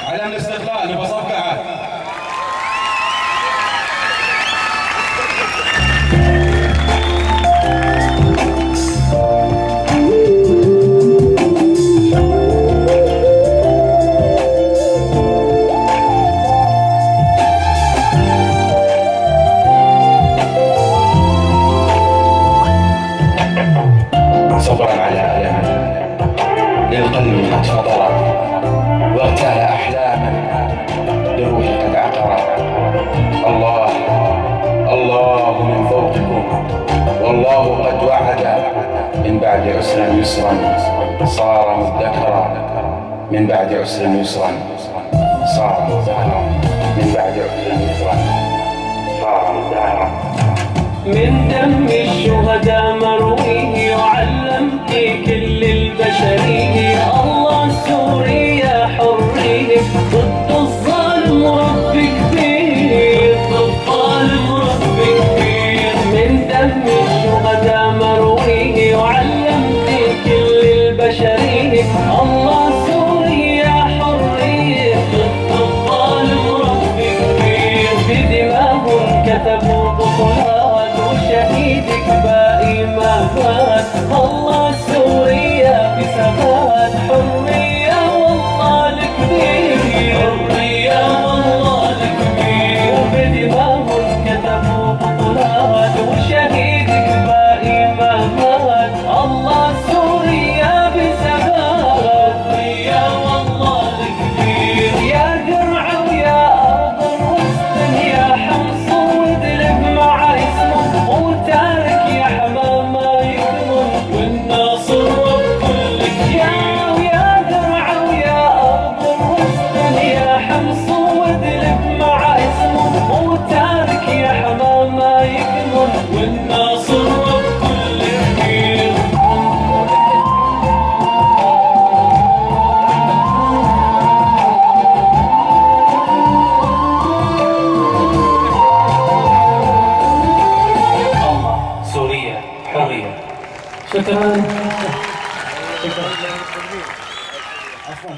علم الاستقلال نبغى صفقة. صبرا على ألم للقلب قد فطر، واغتال أحلاما لروحي قد عقر. الله الله من فوقكم، والله قد وعد من بعد عسر يسرا، صار مدكرا من بعد عسر يسرا، صار مدكرا من بعد عسر يسرا، صار مدكرا. من دم الشهداء مرويه يعلم في كل البشرية. الله سوريا حرية ضد الظالم رب كبير، ضد الظالم رب كبير. من دم الشهداء مرويه يعلم في كل البشرية. الله سوريا حرية ضد الظالم رب كبير. بدماهم كتبوا بطولات وشهيدك باقي ما فات. الله سوريا بثبات، حرية والله الكبير، حرية والله الكبير. وبدماهم كتبوا بطولات وشهيدك باقي ما فات. الله سوريا بثبات، حرية والله الكبير. يا درع ويا أرض الوسطى يا حمص وادلب مع اسمه، وتارك يا حمام ما يكمل والناصر رب كل كبير. يا درع ويا أرض الوسطى يا حمص وادلب مع اسمه، وتارك يا حمام ما يكمل والناصر رب كل كبير. الله سوريا حرية. شكرا. عفوا.